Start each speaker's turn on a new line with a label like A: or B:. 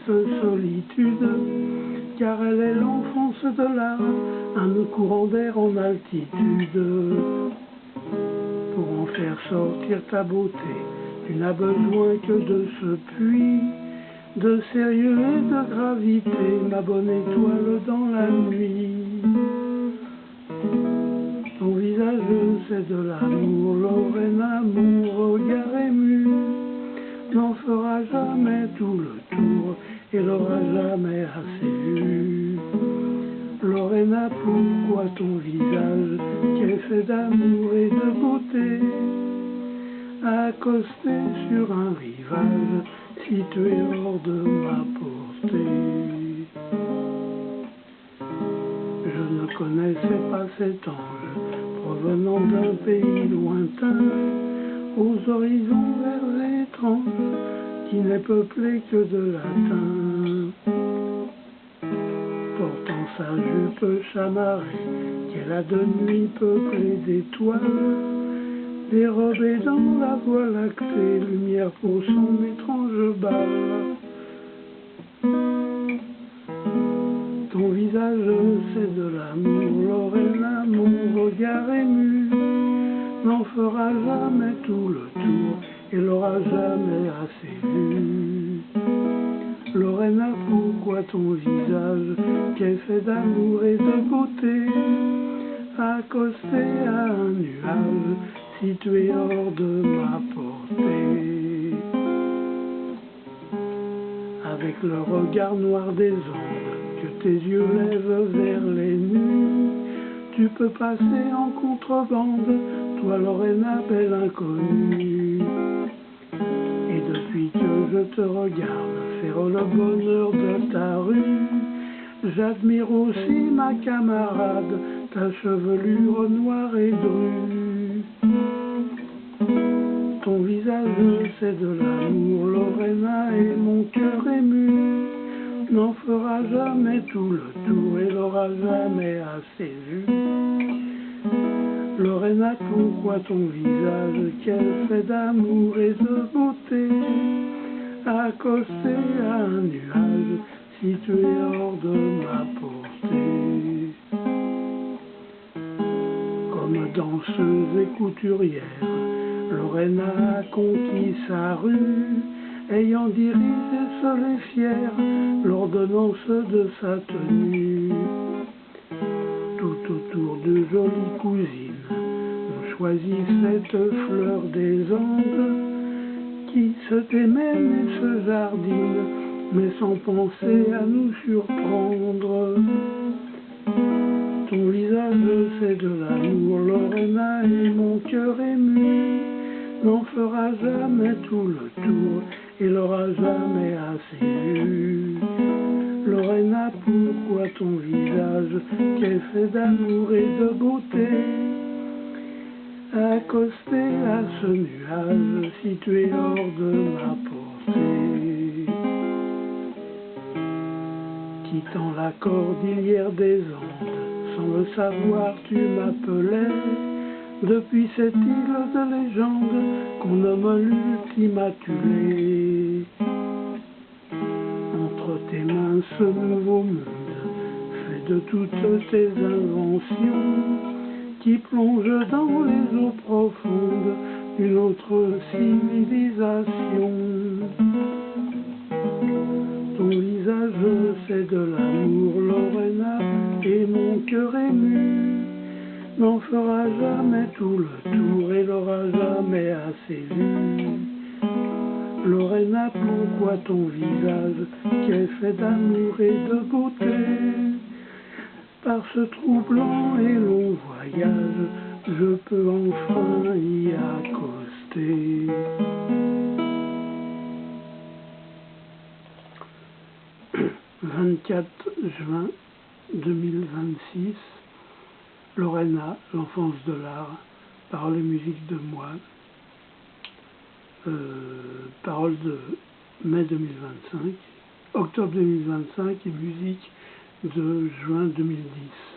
A: solitude, car elle est l'enfance de l'art, un courant d'air en altitude. Pour en faire sortir ta beauté, tu n'as besoin que de ce puits de sérieux et de gravité, ma bonne étoile dans la nuit. Ton visage c'est de l'amour, Lorena, mon regard ému n'en fera jamais tout le tour et n'aura jamais assez vu. Lorena, pourquoi ton visage, qui est fait d'amour et de beauté, a accosté sur un rivage situé hors de ma portée? Je ne connaissais pas cet ange provenant d'un pays lointain, aux horizons verts et étranges, qui n'est peuplé que de latins. Portant sa jupe chamarrée, qu'elle a de nuit peuplée d'étoiles, dérobée dans la voie lactée, lumière pour son étrange bal. Ton visage c'est de l'amour, Lorena, mon regard ému n'en fera jamais tout le tour et l'aura jamais assez vu. Lorena, pourquoi ton visage, qui est fait d'amour et de beauté, a accosté à un nuage situé hors de ma portée? Avec le regard noir des ondes que tes yeux lèvent vers les nues, tu peux passer en contrebande, toi Lorena, belle inconnue. Et depuis que je te regarde faire le bonheur de ta rue, j'admire aussi ma camarade, ta chevelure noire et drue. Ton visage c'est de l'amour, Lorena, et mon cœur ému n'en fera jamais tout le tour et n'aura jamais assez vu. Lorena, pourquoi ton visage, qu'elle fait d'amour et de beauté, a accosté à un nuage situé hors de ma portée? Comme danseuse et couturière, Lorena a conquis sa rue, ayant dirigé seule et fière l'ordonnance de sa tenue. Tout autour de jolies cousines, on choisit cette fleur des Andes, qui se démène et se jardine, mais sans penser à nous surprendre. Ton visage c'est de l'amour, Lorena, et mon cœur ému n'en fera jamais tout le tour et n'aura jamais assez vu. Lorena, pourquoi ton visage, qui est fait d'amour et de beauté, a accosté à ce nuage situé hors de ma portée? Quittant la cordillère des Andes, sans le savoir tu m'appelais, depuis cette île de légende qu'on nomme l'Ultimatulé. Entre tes mains ce nouveau monde, fait de toutes tes inventions, qui plonge dans les eaux profondes d'une autre civilisation. Ton visage c'est de l'amour, Lorena, et mon cœur ému n'en fera jamais tout le tour et n'aura jamais assez vu. Lorena, pourquoi ton visage, qui est fait d'amour et de beauté, par ce troublant et long voyage, je peux enfin y accoster. « 24 juin 2026, Lorena, l'enfance de l'art, paroles et musique de moi, paroles de mai 2025, octobre 2025 et musique de juin 2010.